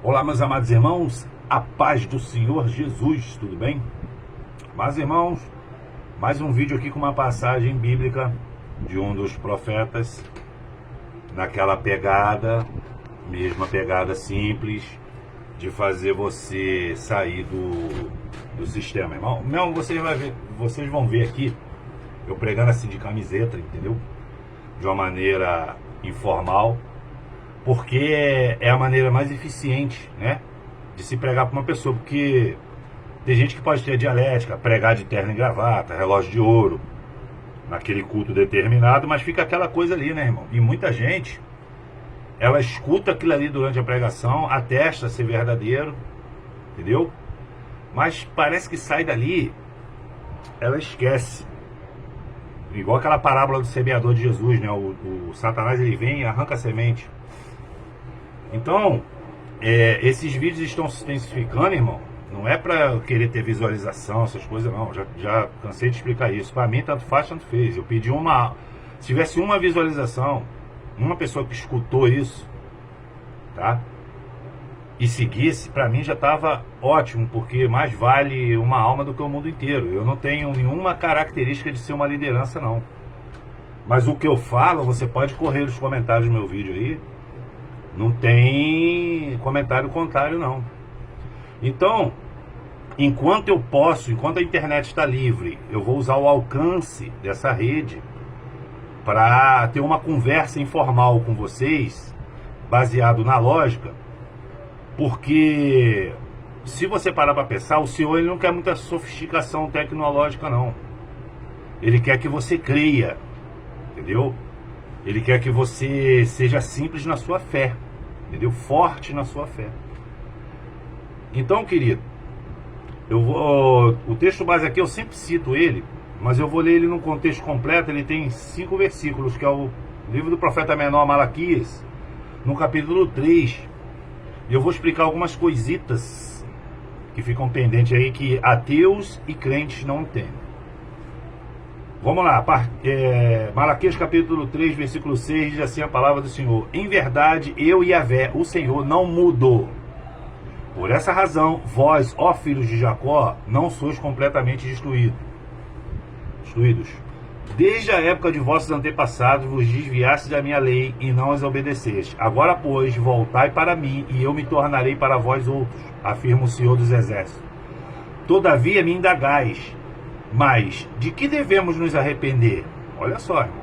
Olá, meus amados irmãos, a paz do Senhor Jesus, tudo bem? Mas, irmãos, mais um vídeo aqui com uma passagem bíblica de um dos profetas, naquela pegada, mesma pegada simples, de fazer você sair do sistema, irmão. Não, vocês vão ver aqui, eu pregando assim de camiseta, entendeu? De uma maneira informal, porque é a maneira mais eficiente, né, de se pregar para uma pessoa, porque tem gente que pode ter dialética, pregar de terno e gravata, relógio de ouro, naquele culto determinado, mas fica aquela coisa ali, né, irmão? E muita gente, ela escuta aquilo ali durante a pregação, atesta ser verdadeiro, entendeu? Mas parece que sai dali, ela esquece. Igual aquela parábola do semeador de Jesus, né? O Satanás, ele vem e arranca a semente. Então, esses vídeos estão se intensificando, irmão. Não é para querer ter visualização, essas coisas, não. Já cansei de explicar isso. Para mim, tanto faz, tanto fez. Eu pedi se tivesse uma visualização, uma pessoa que escutou isso, tá? E seguisse, para mim já estava ótimo, porque mais vale uma alma do que o mundo inteiro. Eu não tenho nenhuma característica de ser uma liderança, não. Mas o que eu falo, você pode correr nos comentários do meu vídeo aí. Não tem comentário contrário, não. Então, enquanto eu posso, enquanto a internet está livre, eu vou usar o alcance dessa rede para ter uma conversa informal com vocês, baseado na lógica, porque se você parar para pensar, o Senhor, ele não quer muita sofisticação tecnológica, não. Ele quer que você creia, entendeu? Ele quer que você seja simples na sua fé, entendeu? Forte na sua fé. Então, querido, o texto base aqui eu sempre cito ele, mas eu vou ler ele num contexto completo. Ele tem 5 versículos, que é o livro do profeta menor Malaquias, no capítulo 3. E eu vou explicar algumas coisitas que ficam pendentes aí, que ateus e crentes não entendem. Vamos lá, Malaquias capítulo 3, versículo 6, diz assim a palavra do Senhor: em verdade, eu, Yahvé, o Senhor, não mudou. Por essa razão, vós, ó filhos de Jacó, não sois completamente destruídos. Desde a época de vossos antepassados vos desviastes da minha lei e não as obedeceste. Agora, pois, voltai para mim e eu me tornarei para vós outros, afirma o Senhor dos Exércitos. Todavia me indagais, mas de que devemos nos arrepender? Olha só, irmão.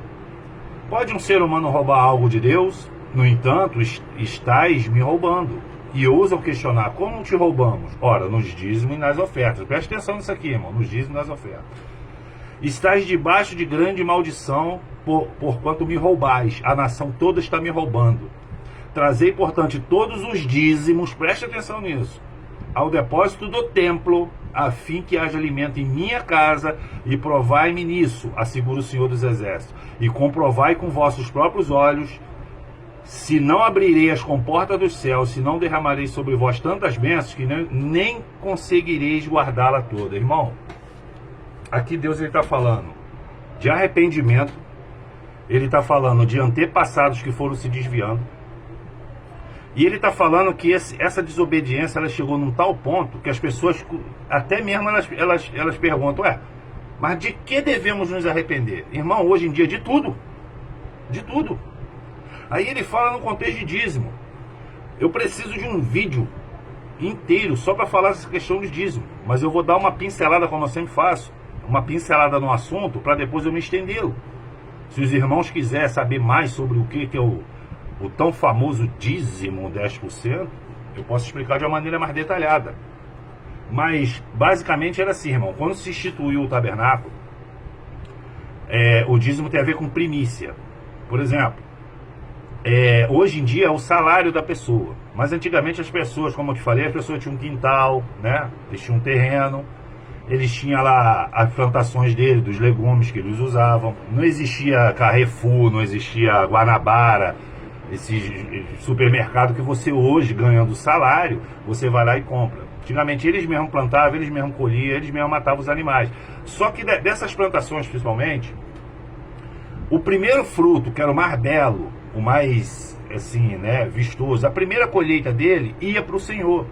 Pode um ser humano roubar algo de Deus? No entanto, estáis me roubando. E ousam questionar: como te roubamos? Ora, nos dízimos e nas ofertas. Presta atenção nisso aqui, irmão. Nos dízimos e nas ofertas. Estais debaixo de grande maldição, porquanto me roubais. A nação toda está me roubando. Trazei, portanto, todos os dízimos, preste atenção nisso, ao depósito do templo, a fim que haja alimento em minha casa, e provai-me nisso, assegura o Senhor dos Exércitos, e comprovai com vossos próprios olhos, se não abrirei as comportas dos céus, se não derramarei sobre vós tantas bênçãos, que nem conseguireis guardá-la toda. Irmão, aqui Deus está falando de arrependimento, ele está falando de antepassados que foram se desviando, e ele está falando que essa desobediência, ela chegou num tal ponto que as pessoas, até mesmo elas perguntam: mas de que devemos nos arrepender? Irmão, hoje em dia, de tudo. De tudo. Aí ele fala no contexto de dízimo. Eu preciso de um vídeo inteiro só para falar essa questão de dízimo, mas eu vou dar uma pincelada, como eu sempre faço, uma pincelada no assunto, para depois eu me estendê-lo. Se os irmãos quiserem saber mais sobre o que é o tão famoso dízimo 10%, eu posso explicar de uma maneira mais detalhada. Mas, basicamente, era assim, irmão. Quando se instituiu o tabernáculo, o dízimo tem a ver com primícia. Por exemplo, hoje em dia é o salário da pessoa. Mas antigamente as pessoas, como eu te falei, as pessoas tinham um quintal, né? Eles tinham um terreno, eles tinham lá as plantações dele, dos legumes que eles usavam. Não existia Carrefour, não existia Guanabara, esse supermercado que você hoje, ganhando salário, você vai lá e compra. Antigamente eles mesmos plantavam, eles mesmos colhiam, eles mesmos matavam os animais. Só que dessas plantações, principalmente, o primeiro fruto, que era o mais belo, o mais assim, né, vistoso. A primeira colheita dele ia para o Senhor.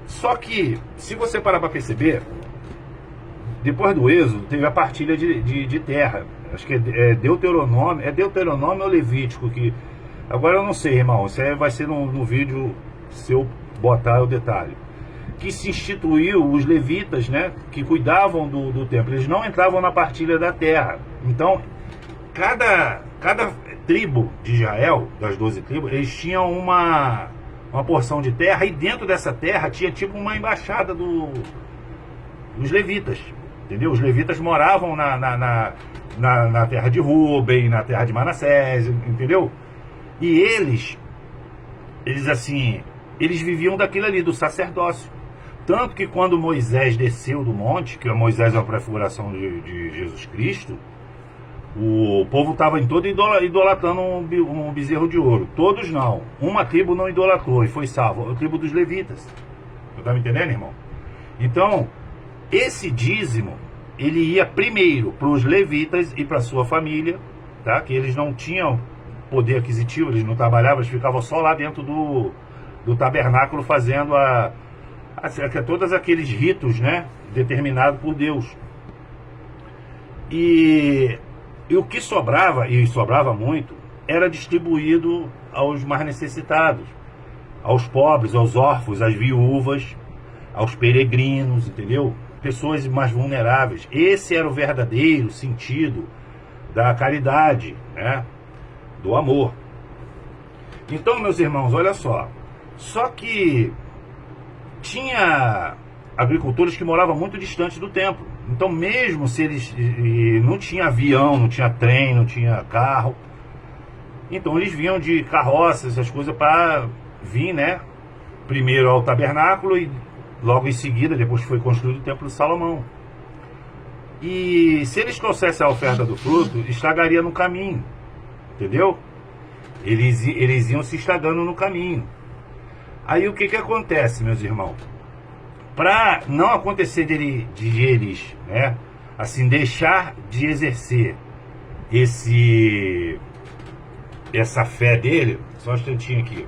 Só que, se você parar para perceber, depois do Êxodo, teve a partilha de terra. Acho que é Deuteronômio ou Levítico, que agora eu não sei, irmão, isso aí vai ser no vídeo, se eu botar o detalhe, que se instituiu os levitas, né, que cuidavam do templo. Eles não entravam na partilha da terra. Então, cada tribo de Israel, das 12 tribos, eles tinham uma porção de terra, e dentro dessa terra tinha tipo uma embaixada dos levitas, entendeu? Os levitas moravam na terra de Rúben, na terra de Manassés, entendeu? E eles assim, eles viviam daquilo ali, do sacerdócio. Tanto que quando Moisés desceu do monte, que Moisés é uma prefiguração de Jesus Cristo, o povo estava em todo idolatrando um bezerro de ouro. Todos não. Uma tribo não idolatrou e foi salva, a tribo dos levitas. Você está me entendendo, irmão? Então, esse dízimo, ele ia primeiro para os levitas e para sua família, tá? Que eles não tinham poder aquisitivo, eles não trabalhavam, eles ficavam só lá dentro do tabernáculo fazendo todos aqueles ritos, né, determinados por Deus. E o que sobrava, e sobrava muito, era distribuído aos mais necessitados, aos pobres, aos órfãos, às viúvas, aos peregrinos, entendeu? Pessoas mais vulneráveis. Esse era o verdadeiro sentido da caridade, né, do amor. Então, meus irmãos, olha só que tinha agricultores que moravam muito distante do templo. Então, mesmo se eles não tinha avião, não tinha trem, não tinha carro, então eles vinham de carroças, essas coisas, para vir, né, primeiro ao tabernáculo e logo em seguida, depois que foi construído o templo de Salomão. E se eles trouxessem a oferta do fruto, estragaria no caminho, entendeu? Eles iam se estragando no caminho. Aí o que acontece, meus irmãos? Para não acontecer de eles, né, assim, deixar de exercer essa fé dele, só um instantinho aqui.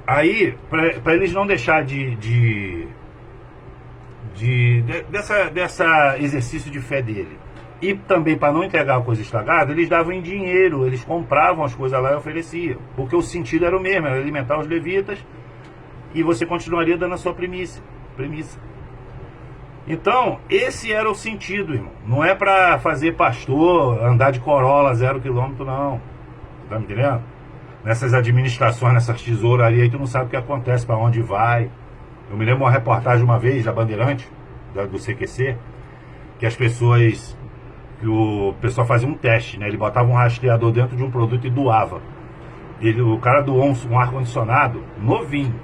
Aí, para eles não deixar dessa exercício de fé dele, e também para não entregar a coisa estragada, eles davam em dinheiro, eles compravam as coisas lá e ofereciam, porque o sentido era o mesmo, era alimentar os levitas, e você continuaria dando a sua premissa. Então, esse era o sentido, irmão. Não é para fazer pastor andar de Corolla 0 km, não. Tá me entendendo? Nessas administrações, nessas tesourarias aí, tu não sabe o que acontece, para onde vai. Eu me lembro uma reportagem uma vez da Bandeirante, do CQC, que o pessoal fazia um teste, né? Ele botava um rastreador dentro de um produto e doava. O cara doou um ar-condicionado novinho,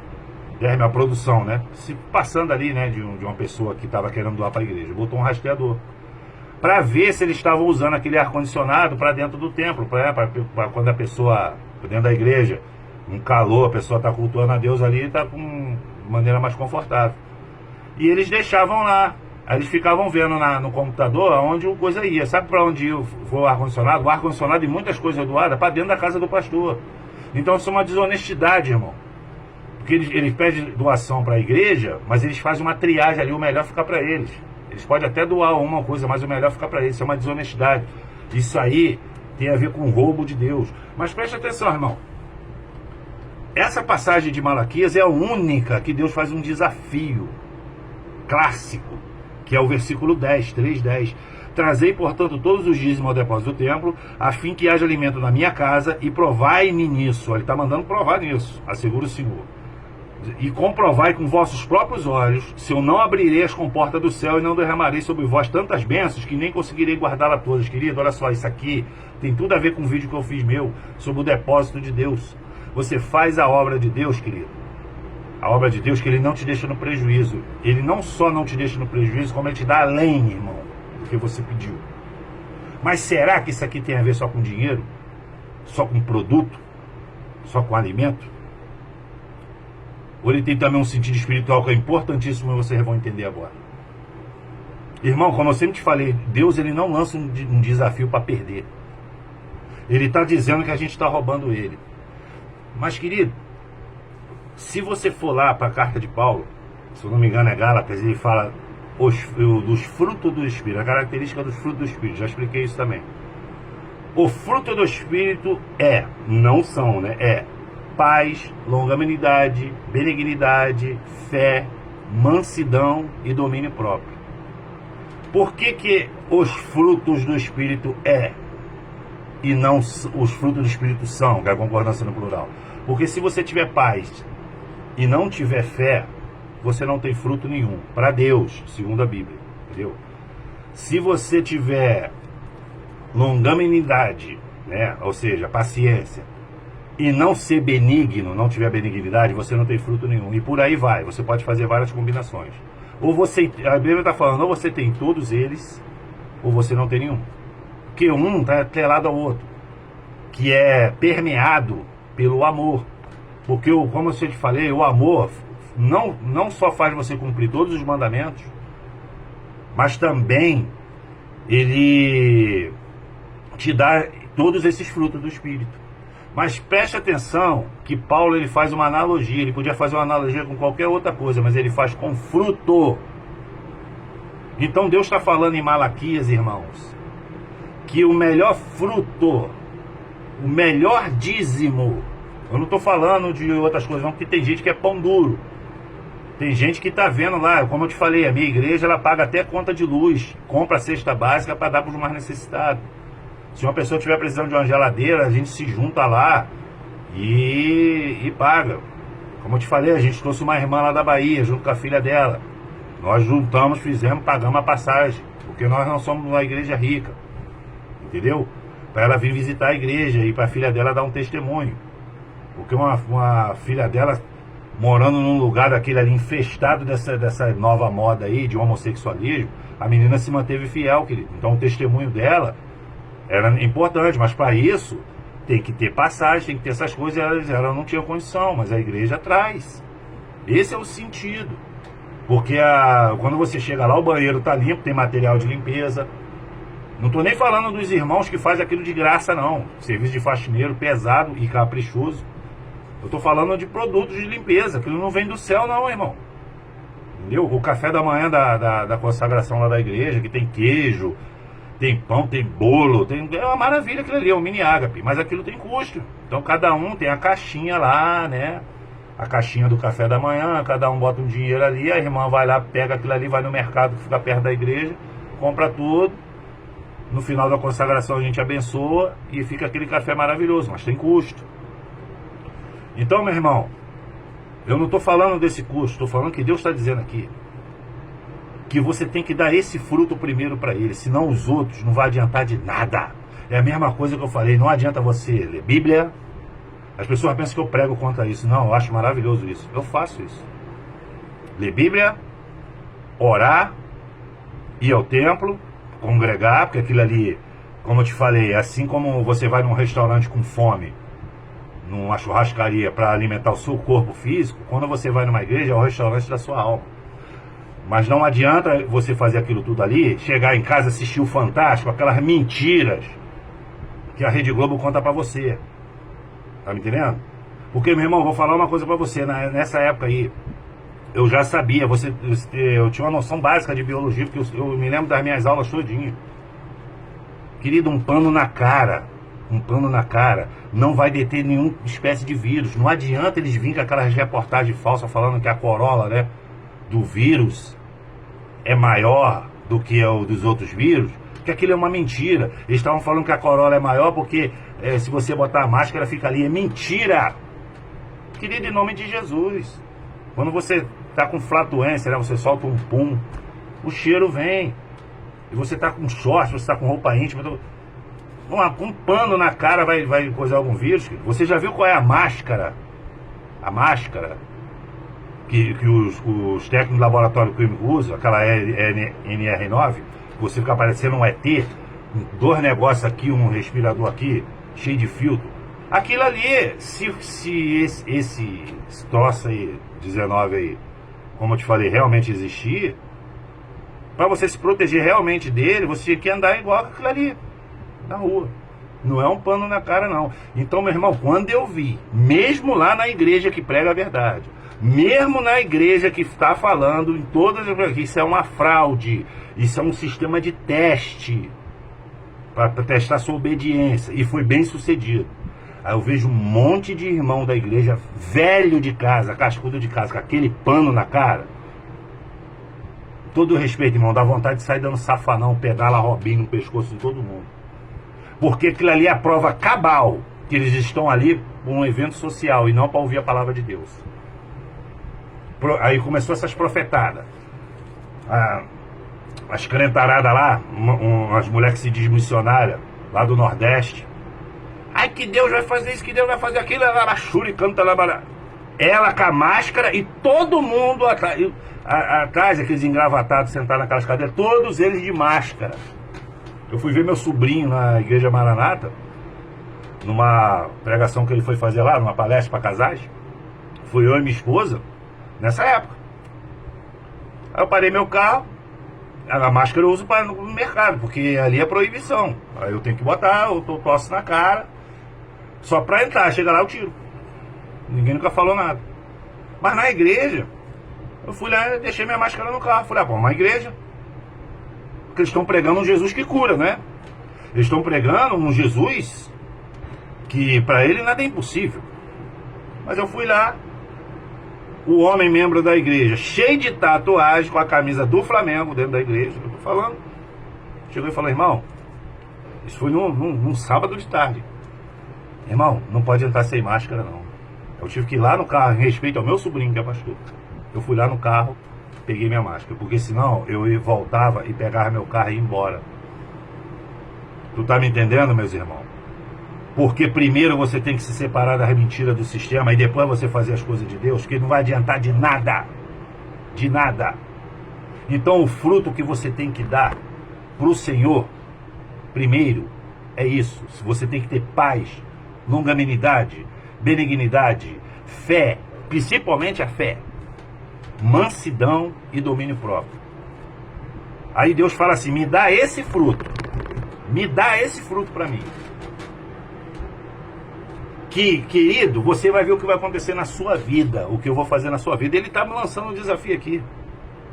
a produção, né? Se passando ali, né, de uma pessoa que estava querendo doar para a igreja. Botou um rastreador para ver se eles estavam usando aquele ar-condicionado para dentro do templo, para quando a pessoa, dentro da igreja, um calor, a pessoa está cultuando a Deus ali, está de maneira mais confortável. E eles deixavam lá. Aí eles ficavam vendo no computador aonde o coisa ia. Sabe para onde foi o ar-condicionado? O ar-condicionado e muitas coisas doadas para dentro da casa do pastor. Então isso é uma desonestidade, irmão. Porque eles pedem doação para a igreja, mas eles fazem uma triagem ali, o melhor ficar para eles. Eles podem até doar uma coisa, mas o melhor ficar para eles. Isso é uma desonestidade. Isso aí tem a ver com o roubo de Deus. Mas preste atenção, irmão. Essa passagem de Malaquias é a única que Deus faz um desafio clássico, que é o versículo 10, 3:10. Trazei, portanto, todos os dízimos ao depósito do templo, a fim que haja alimento na minha casa, e provai-me nisso. Ele está mandando provar nisso, assegura o Senhor. E comprovai com vossos próprios olhos, se eu não abrirei as comportas do céu e não derramarei sobre vós tantas bênçãos que nem conseguirei guardá-las todas. Querido, olha só, isso aqui tem tudo a ver com o vídeo que eu fiz meu sobre o depósito de Deus. Você faz a obra de Deus, querido. A obra de Deus, que Ele não te deixa no prejuízo. Ele não só não te deixa no prejuízo, como Ele te dá além, irmão, do que você pediu. Mas será que isso aqui tem a ver só com dinheiro? Só com produto? Só com alimento? Ou ele tem também um sentido espiritual que é importantíssimo e vocês vão entender agora? Irmão, como eu sempre te falei, Deus ele não lança um desafio para perder. Ele está dizendo que a gente está roubando ele. Mas, querido, se você for lá para a carta de Paulo, se eu não me engano é Gálatas, ele fala dos frutos do Espírito, a característica dos frutos do Espírito, já expliquei isso também. O fruto do Espírito não são, né? É paz, longanimidade, benignidade, fé, mansidão e domínio próprio. Por que os frutos do Espírito e não os frutos do Espírito são, que é a concordância no plural? Porque se você tiver paz e não tiver fé, você não tem fruto nenhum para Deus, segundo a Bíblia, entendeu? Se você tiver longanimidade, né, ou seja, paciência, e não ser benigno, não tiver benignidade, você não tem fruto nenhum. E por aí vai, você pode fazer várias combinações. Ou você, a Bíblia está falando, ou você tem todos eles, ou você não tem nenhum. Porque um está atrelado ao outro, que é permeado pelo amor. Porque, como eu te falei, o amor não só faz você cumprir todos os mandamentos, mas também ele te dá todos esses frutos do Espírito. Mas preste atenção que Paulo ele faz uma analogia, ele podia fazer uma analogia com qualquer outra coisa, mas ele faz com fruto. Então Deus está falando em Malaquias, irmãos, que o melhor fruto, o melhor dízimo, eu não estou falando de outras coisas não, porque tem gente que é pão duro. Tem gente que está vendo lá, como eu te falei, a minha igreja ela paga até conta de luz, compra a cesta básica para dar para os mais necessitados. Se uma pessoa estiver precisando de uma geladeira, a gente se junta lá e paga. Como eu te falei, a gente trouxe uma irmã lá da Bahia, junto com a filha dela. Nós juntamos, pagamos a passagem, porque nós não somos uma igreja rica, entendeu? Para ela vir visitar a igreja e para a filha dela dar um testemunho. Porque uma filha dela, morando num lugar daquele ali, infestado dessa nova moda aí, de homossexualismo, a menina se manteve fiel, querido. Então o testemunho dela era importante, mas para isso tem que ter passagem, tem que ter essas coisas, ela não tinha condição, mas a igreja traz. Esse é o sentido. Porque quando você chega lá, o banheiro está limpo, tem material de limpeza. Não estou nem falando dos irmãos que fazem aquilo de graça, não. Serviço de faxineiro pesado e caprichoso. Eu estou falando de produtos de limpeza, aquilo não vem do céu não, irmão. Entendeu? O café da manhã da consagração lá da igreja, que tem queijo, tem pão, tem bolo, é uma maravilha aquilo ali, é um mini ágape, mas aquilo tem custo. Então cada um tem a caixinha lá, né? A caixinha do café da manhã, cada um bota um dinheiro ali, a irmã vai lá, pega aquilo ali, vai no mercado que fica perto da igreja, compra tudo. No final da consagração a gente abençoa e fica aquele café maravilhoso, mas tem custo. Então, meu irmão, eu não estou falando desse custo, estou falando que Deus está dizendo aqui que você tem que dar esse fruto primeiro para ele, senão os outros não vai adiantar de nada. É a mesma coisa que eu falei, não adianta você ler Bíblia. As pessoas pensam que eu prego contra isso. Não, eu acho maravilhoso isso. Eu faço isso. Ler Bíblia, orar, ir ao templo, congregar, porque aquilo ali, como eu te falei, assim como você vai num restaurante com fome, numa churrascaria para alimentar o seu corpo físico, quando você vai numa igreja é o restaurante da sua alma. Mas não adianta você fazer aquilo tudo ali, chegar em casa, assistir o Fantástico, aquelas mentiras que a Rede Globo conta pra você. Tá me entendendo? Porque, meu irmão, vou falar uma coisa pra você. Nessa época aí, eu já sabia, eu tinha uma noção básica de biologia, porque eu me lembro das minhas aulas todinho. Querido, um pano na cara não vai deter nenhuma espécie de vírus. Não adianta eles virem com aquelas reportagens falsas falando que a corola, né, do vírus é maior do que o dos outros vírus, que aquilo é uma mentira. Eles estavam falando que a corola é maior porque se você botar a máscara fica ali. É mentira. Querido, em nome de Jesus, quando você está com flatulência, né, você solta um pum, o cheiro vem. E você está com short, você está com roupa íntima, um pano na cara vai coisar algum vírus. Você já viu qual é a máscara? A máscara que os técnicos do laboratório químico usam, aquela NR9, você fica parecendo um ET, dois negócios aqui, um respirador aqui, cheio de filtro. Aquilo ali, se esse troço aí, 19 aí, como eu te falei, realmente existir, Para você se proteger realmente dele, você tinha que andar igual aquilo ali, na rua. Não é um pano na cara, não. Então, meu irmão, quando eu vi, mesmo lá na igreja que prega a verdade, mesmo na igreja que está falando em todas as... Isso é uma fraude, isso é um sistema de teste, para testar sua obediência, e foi bem sucedido. Aí eu vejo um monte de irmão da igreja, velho de casa, cascudo de casa, com aquele pano na cara. Todo respeito, irmão, dá vontade de sair dando safanão, pedala Robinho no pescoço de todo mundo. Porque aquilo ali é a prova cabal que eles estão ali por um evento social e não para ouvir a palavra de Deus. Aí começou essas profetadas. As crentaradas lá, as mulheres que se diz missionária, lá do Nordeste. Ai, que Deus vai fazer isso, que Deus vai fazer aquilo. Ela canta lá. Ela com a máscara e todo mundo atrás, aqueles engravatados sentados naquelas cadeiras, todos eles de máscara. Eu fui ver meu sobrinho na Igreja Maranata, numa pregação que ele foi fazer lá, numa palestra para casais. Fui eu e minha esposa, nessa época. Aí eu parei meu carro, a máscara eu uso no mercado, porque ali é proibição. Aí eu tenho que botar, eu tosse na cara, só para entrar, chega lá eu tiro. Ninguém nunca falou nada. Mas na igreja, eu fui lá e deixei minha máscara no carro. Falei, uma igreja. Porque eles estão pregando um Jesus que cura, né? Eles estão pregando um Jesus que para ele nada é impossível. Mas eu fui lá, o homem membro da igreja, cheio de tatuagem, com a camisa do Flamengo dentro da igreja, que eu tô falando, chegou e falou, irmão, isso foi num sábado de tarde. Irmão, não pode entrar sem máscara, não. Eu tive que ir lá no carro, em respeito ao meu sobrinho, que é pastor. Eu fui lá no carro, peguei minha máscara, porque senão eu voltava e pegava meu carro e ia embora. Tu tá me entendendo, meus irmãos? Porque primeiro você tem que se separar da mentira do sistema e depois você fazer as coisas de Deus, que não vai adiantar de nada. De nada. Então o fruto que você tem que dar pro Senhor, primeiro, é isso. Você tem que ter paz, longanimidade, benignidade, fé, principalmente a fé, mansidão e domínio próprio. Aí Deus fala assim, me dá esse fruto para mim. Que, querido, você vai ver o que vai acontecer na sua vida, o que eu vou fazer na sua vida. Ele está me lançando um desafio aqui.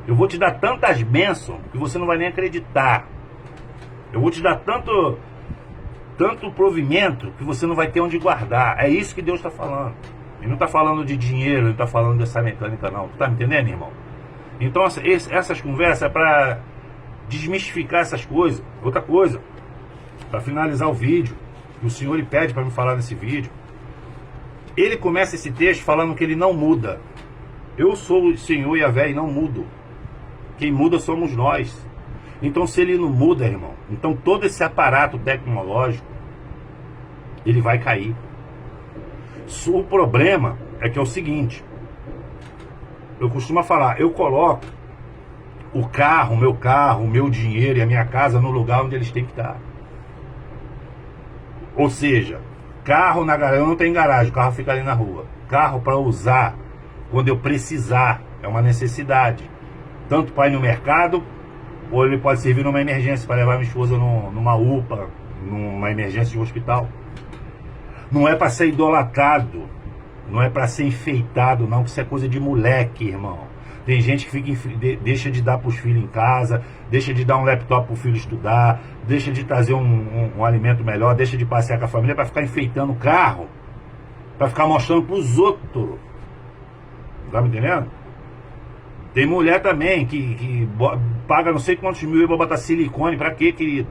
Eu vou te dar tantas bênçãos que você não vai nem acreditar. Eu vou te dar tanto provimento que você não vai ter onde guardar. É isso que Deus está falando. Ele não está falando de dinheiro, ele não está falando dessa mecânica, não. Tu está me entendendo, irmão? Então, essas conversas é para desmistificar essas coisas. Outra coisa, para finalizar o vídeo, o Senhor lhe pede para me falar nesse vídeo. Ele começa esse texto falando que ele não muda. Eu sou o Senhor Yahvé e não mudo. Quem muda somos nós. Então, se ele não muda, irmão, então todo esse aparato tecnológico, ele vai cair. O problema é que é o seguinte, eu costumo falar, eu coloco o carro, o meu dinheiro e a minha casa no lugar onde eles têm que estar. Ou seja, carro na garagem, eu não tenho garagem, o carro fica ali na rua. Carro para usar quando eu precisar, é uma necessidade. Tanto para ir no mercado, ou ele pode servir numa emergência, para levar minha esposa numa UPA, numa emergência de um hospital. Não é para ser idolatrado, não é para ser enfeitado, não, que isso é coisa de moleque, irmão. Tem gente que deixa de dar para os filhos em casa, deixa de dar um laptop para o filho estudar, deixa de trazer um alimento melhor, deixa de passear com a família para ficar enfeitando o carro, para ficar mostrando para os outros. Tá me entendendo? Tem mulher também que paga não sei quantos mil para botar silicone. Para quê, querido?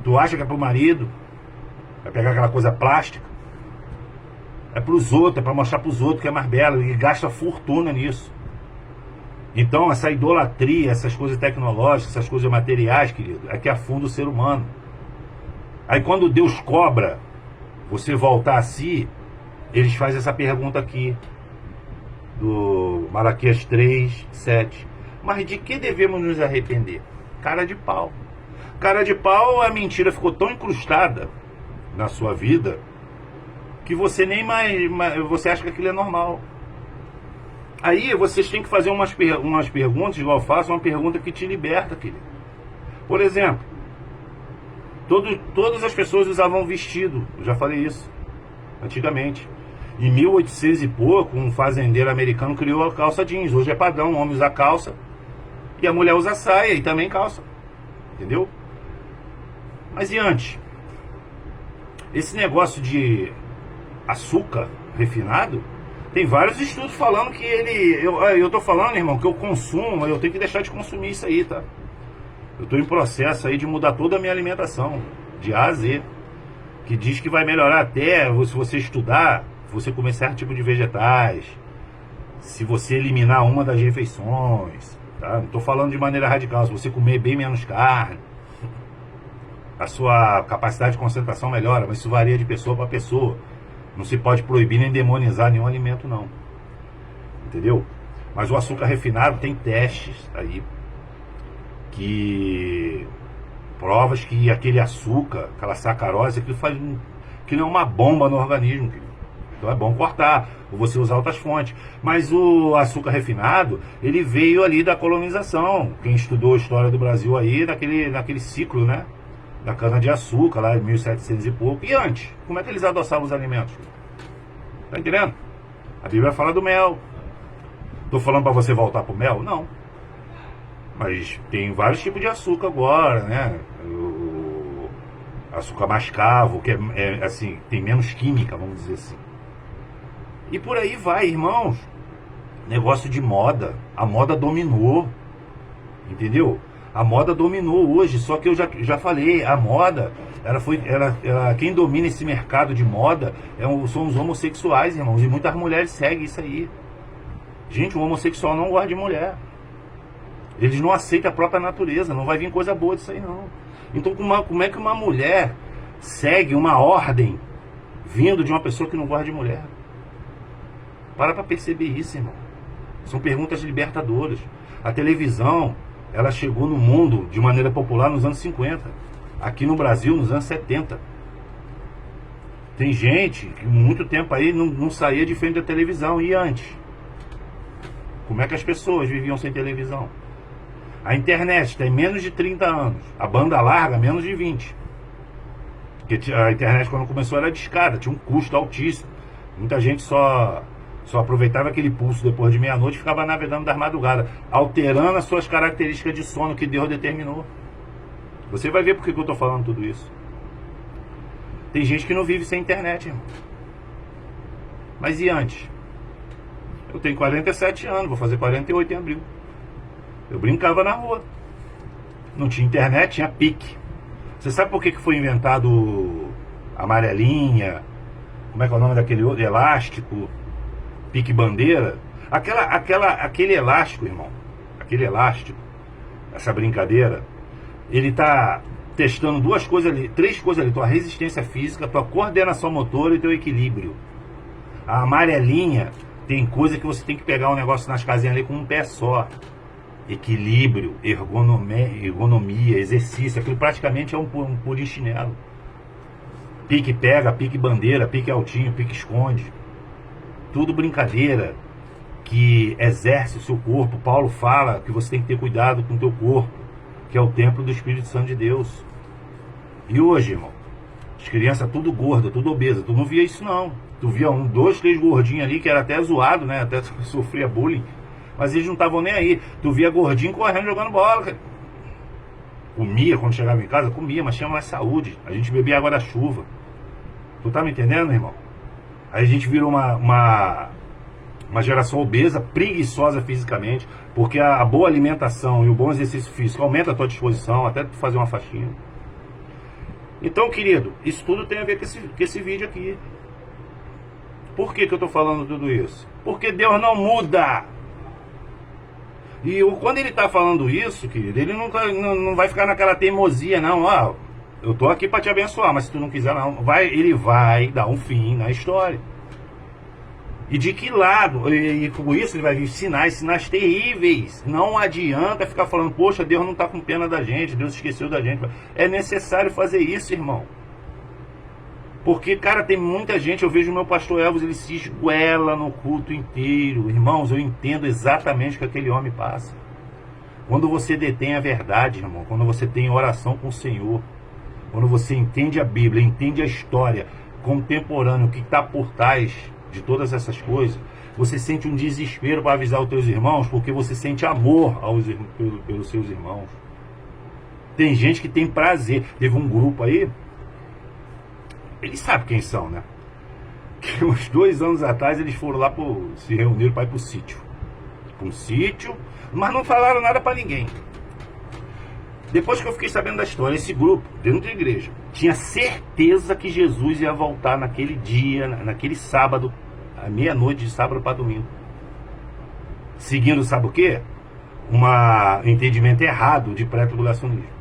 Tu acha que é pro marido? Vai pegar aquela coisa plástica? É pros outros, é para mostrar pros outros que é mais belo. E gasta fortuna nisso. Então essa idolatria, essas coisas tecnológicas, essas coisas materiais, querido, é que afunda o ser humano. Aí quando Deus cobra você voltar a si, eles fazem essa pergunta aqui, do Malaquias 3, 7. Mas de que devemos nos arrepender? Cara de pau. Cara de pau, a mentira ficou tão incrustada na sua vida que você nem mais você acha que aquilo é normal. Aí vocês têm que fazer umas perguntas, igual eu faço, uma pergunta que te liberta, querido. Por exemplo, todas as pessoas usavam vestido, eu já falei isso, antigamente. Em 1800 e pouco, um fazendeiro americano criou a calça jeans. Hoje é padrão, o homem usa calça e a mulher usa saia e também calça. Entendeu? Mas e antes? Esse negócio de açúcar refinado, tem vários estudos falando que eu tô falando, irmão, que eu consumo, eu tenho que deixar de consumir isso aí, tá? Eu tô em processo aí de mudar toda a minha alimentação, de A a Z, que diz que vai melhorar até se você estudar, se você comer certo tipo de vegetais, se você eliminar uma das refeições, tá? Não tô falando de maneira radical, se você comer bem menos carne, a sua capacidade de concentração melhora, mas isso varia de pessoa para pessoa. Não se pode proibir nem demonizar nenhum alimento, não. Entendeu? Mas o açúcar refinado tem testes aí que provas que aquele açúcar, aquela sacarose, aquilo faz que não é uma bomba no organismo, querido. Então é bom cortar, ou você usar outras fontes. Mas o açúcar refinado, ele veio ali da colonização. Quem estudou a história do Brasil aí, naquele ciclo, né? Da cana-de-açúcar, lá em 1700 e pouco. E antes, como é que eles adoçavam os alimentos? Tá entendendo? A Bíblia fala do mel. Tô falando para você voltar pro mel? Não. Mas tem vários tipos de açúcar agora, né? O açúcar mascavo, que é assim, tem menos química, vamos dizer assim. E por aí vai, irmãos. Negócio de moda. A moda dominou. Entendeu? A moda dominou hoje, só que eu já falei, a moda, quem domina esse mercado de moda são os homossexuais, irmãos, e muitas mulheres seguem isso aí. Gente, o homossexual não gosta de mulher. Eles não aceitam a própria natureza, não vai vir coisa boa disso aí não. Então como é que uma mulher segue uma ordem vindo de uma pessoa que não gosta de mulher? Para perceber isso, irmão. São perguntas libertadoras. A televisão, ela chegou no mundo de maneira popular nos anos 50. Aqui no Brasil, nos anos 70. Tem gente que muito tempo aí não saía de frente da televisão. E antes? Como é que as pessoas viviam sem televisão? A internet tem menos de 30 anos. A banda larga, menos de 20. Porque a internet, quando começou, era discada. Tinha um custo altíssimo. Muita gente só aproveitava aquele pulso depois de meia-noite e ficava navegando das madrugadas, alterando as suas características de sono que Deus determinou. Você vai ver por que eu estou falando tudo isso. Tem gente que não vive sem internet, irmão. Mas e antes? Eu tenho 47 anos, vou fazer 48 em abril. Eu brincava na rua. Não tinha internet, tinha pique. Você sabe por que foi inventado a amarelinha? Como é que é o nome daquele outro? Elástico? Pique bandeira, aquele elástico, irmão, aquele elástico, essa brincadeira, ele tá testando três coisas ali, tua resistência física, tua coordenação motora e teu equilíbrio. A amarelinha tem coisa que você tem que pegar um negócio nas casinhas ali com um pé só. Equilíbrio, ergonomia, exercício, aquilo praticamente é um polichinelo. Pique pega, pique bandeira, pique altinho, pique esconde. Tudo brincadeira que exerce o seu corpo. Paulo fala que você tem que ter cuidado com o teu corpo, que é o templo do Espírito Santo de Deus. E hoje, irmão, as crianças tudo gordas, tudo obesas. Tu não via isso não. Tu via 1, 2, 3 gordinhos ali, que era até zoado, né? Até sofria bullying. Mas eles não estavam nem aí. Tu via gordinho correndo, jogando bola, cara. Comia quando chegava em casa, comia, mas tinha mais saúde. A gente bebia água da chuva. Tu tá me entendendo, irmão? Aí a gente virou uma geração obesa, preguiçosa fisicamente, porque a boa alimentação e o bom exercício físico aumenta a tua disposição, até tu fazer uma faxina. Então, querido, isso tudo tem a ver com esse vídeo aqui. Por que eu tô falando tudo isso? Porque Deus não muda. E quando ele tá falando isso, querido, ele não vai ficar naquela teimosia, não. Ó, eu tô aqui para te abençoar, mas se tu não quiser, não. Ele vai dar um fim na história. E de que lado? E com isso ele vai vir sinais terríveis. Não adianta ficar falando, poxa, Deus não tá com pena da gente, Deus esqueceu da gente. É necessário fazer isso, irmão. Porque, cara, tem muita gente, eu vejo o meu pastor Elvis, ele se esguela no culto inteiro. Irmãos, eu entendo exatamente o que aquele homem passa. Quando você detém a verdade, irmão, quando você tem oração com o Senhor, quando você entende a Bíblia, entende a história contemporânea, o que está por trás de todas essas coisas, você sente um desespero para avisar os teus irmãos, porque você sente amor pelos seus irmãos. Tem gente que tem prazer. Teve um grupo aí, eles sabem quem são, né? Que uns 2 anos atrás eles foram lá, se reuniram para ir para o sítio. Para um sítio, mas não falaram nada para ninguém. Depois que eu fiquei sabendo da história, esse grupo, dentro da igreja, tinha certeza que Jesus ia voltar naquele dia, naquele sábado, à meia-noite de sábado para domingo. Seguindo, sabe o quê? Um entendimento errado de pré-tribulacionismo.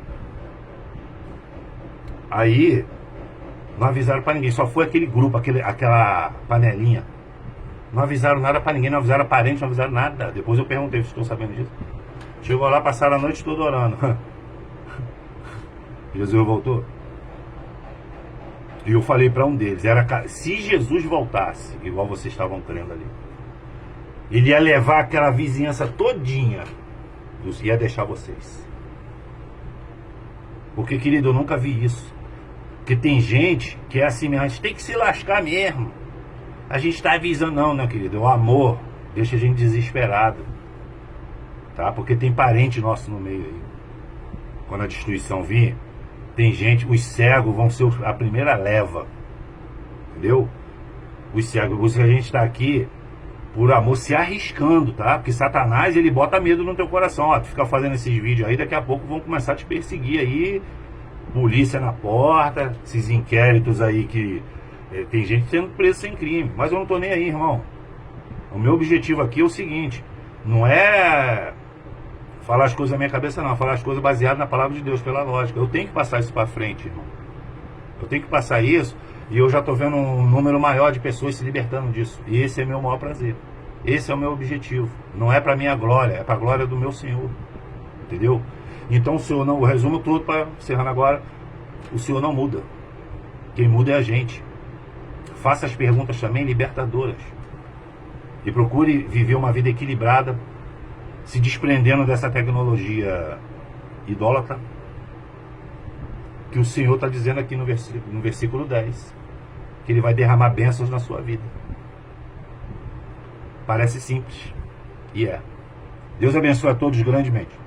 Aí, não avisaram para ninguém, só foi aquele grupo, aquela panelinha. Não avisaram nada para ninguém, não avisaram parente, não avisaram nada. Depois eu perguntei se estão sabendo disso. Chegou lá, passaram a noite toda orando. Jesus voltou. E eu falei para um deles, se Jesus voltasse, igual vocês estavam crendo ali, ele ia levar aquela vizinhança todinha, ia deixar vocês. Porque, querido, eu nunca vi isso. Porque tem gente que é assim mesmo, a gente tem que se lascar mesmo. A gente está avisando, não, querido, o amor deixa a gente desesperado. Tá? Porque tem parente nosso no meio aí. Quando a destruição vir, tem gente, os cegos vão ser a primeira leva. Entendeu? Os cegos, a gente está aqui por amor, se arriscando, tá? Porque Satanás, ele bota medo no teu coração. Ó, tu fica fazendo esses vídeos aí, daqui a pouco vão começar a te perseguir aí. Polícia na porta, esses inquéritos aí que... tem gente sendo presa sem crime. Mas eu não tô nem aí, irmão. O meu objetivo aqui é o seguinte. Não é falar as coisas na minha cabeça, não. Falar as coisas baseadas na palavra de Deus, pela lógica. Eu tenho que passar isso pra frente, irmão. Eu tenho que passar isso. E eu já tô vendo um número maior de pessoas se libertando disso. E esse é meu maior prazer. Esse é o meu objetivo. Não é pra minha glória, é pra glória do meu Senhor. Entendeu? Então o Senhor não... O resumo tudo, para encerrando agora. O Senhor não muda. Quem muda é a gente. Faça as perguntas também libertadoras. E procure viver uma vida equilibrada, se desprendendo dessa tecnologia idólatra, que o Senhor está dizendo aqui no versículo 10, que Ele vai derramar bênçãos na sua vida. Parece simples, e é. Deus abençoe a todos grandemente.